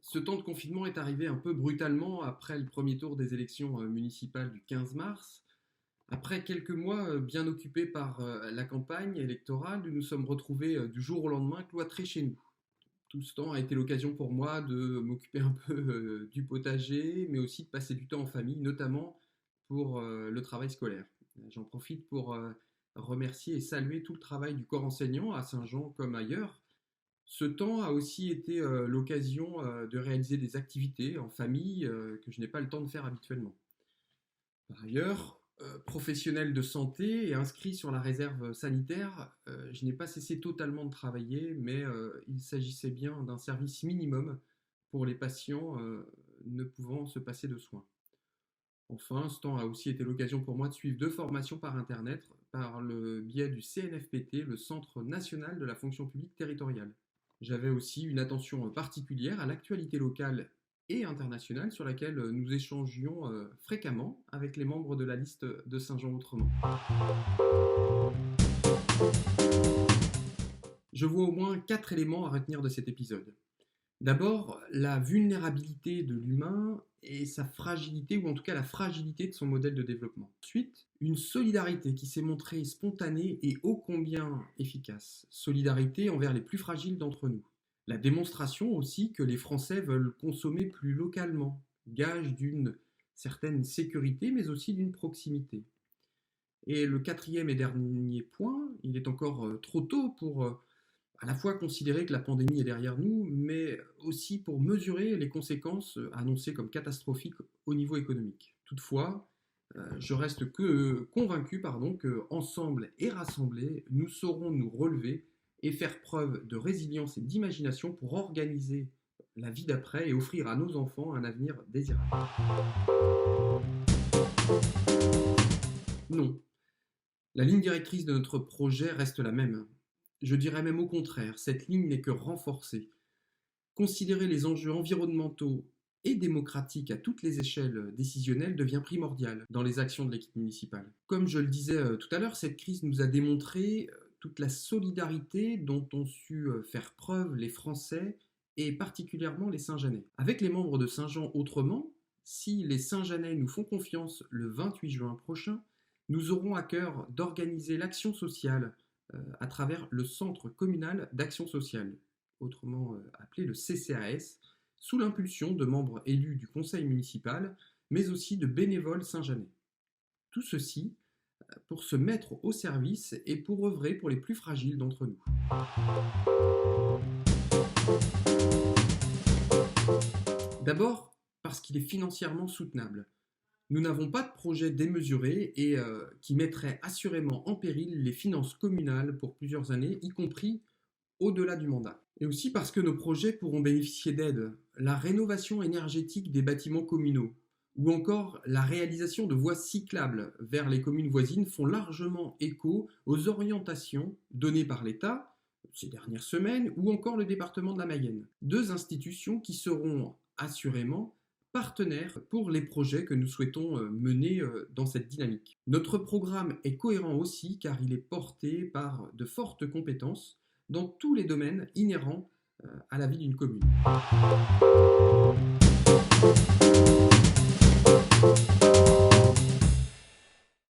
Ce temps de confinement est arrivé un peu brutalement après le premier tour des élections municipales du 15 mars. Après quelques mois bien occupés par la campagne électorale, nous nous sommes retrouvés du jour au lendemain cloîtrés chez nous. Tout ce temps a été l'occasion pour moi de m'occuper un peu du potager, mais aussi de passer du temps en famille, notamment pour le travail scolaire. J'en profite pour remercier et saluer tout le travail du corps enseignant à Saint-Jean comme ailleurs. Ce temps a aussi été l'occasion de réaliser des activités en famille que je n'ai pas le temps de faire habituellement. Par ailleurs, professionnel de santé et inscrit sur la réserve sanitaire, je n'ai pas cessé totalement de travailler, mais il s'agissait bien d'un service minimum pour les patients ne pouvant se passer de soins. Enfin, ce temps a aussi été l'occasion pour moi de suivre deux formations par Internet par le biais du CNFPT, le Centre national de la fonction publique territoriale. J'avais aussi une attention particulière à l'actualité locale et internationale sur laquelle nous échangions fréquemment avec les membres de la liste de Saint-Jean-Autrement. Je vois au moins 4 éléments à retenir de cet épisode. D'abord, la vulnérabilité de l'humain et sa fragilité, ou en tout cas la fragilité de son modèle de développement. Ensuite, une solidarité qui s'est montrée spontanée et ô combien efficace. Solidarité envers les plus fragiles d'entre nous. La démonstration aussi que les Français veulent consommer plus localement, gage d'une certaine sécurité, mais aussi d'une proximité. Et le quatrième et dernier point, il est encore trop tôt pour à la fois considérer que la pandémie est derrière nous, mais aussi pour mesurer les conséquences annoncées comme catastrophiques au niveau économique. Toutefois, je reste convaincu que, ensemble et rassemblés, nous saurons nous relever et faire preuve de résilience et d'imagination pour organiser la vie d'après et offrir à nos enfants un avenir désirable. Non, la ligne directrice de notre projet reste la même. Je dirais même au contraire, cette ligne n'est que renforcée. Considérer les enjeux environnementaux et démocratiques à toutes les échelles décisionnelles devient primordial dans les actions de l'équipe municipale. Comme je le disais tout à l'heure, cette crise nous a démontré toute la solidarité dont ont su faire preuve les Français et particulièrement les Saint-Jeanais. Avec les membres de Saint-Jean autrement, si les Saint-Jeanais nous font confiance le 28 juin prochain, nous aurons à cœur d'organiser l'action sociale à travers le Centre communal d'action sociale, autrement appelé le CCAS, sous l'impulsion de membres élus du conseil municipal, mais aussi de bénévoles saint-jeanais. Tout ceci pour se mettre au service et pour œuvrer pour les plus fragiles d'entre nous. D'abord, parce qu'il est financièrement soutenable. Nous n'avons pas de projet démesuré et qui mettrait assurément en péril les finances communales pour plusieurs années, y compris au-delà du mandat. Et aussi parce que nos projets pourront bénéficier d'aides. La rénovation énergétique des bâtiments communaux ou encore la réalisation de voies cyclables vers les communes voisines font largement écho aux orientations données par l'État ces dernières semaines ou encore le département de la Mayenne. Deux institutions qui seront assurément partenaires pour les projets que nous souhaitons mener dans cette dynamique. Notre programme est cohérent aussi car il est porté par de fortes compétences dans tous les domaines inhérents à la vie d'une commune.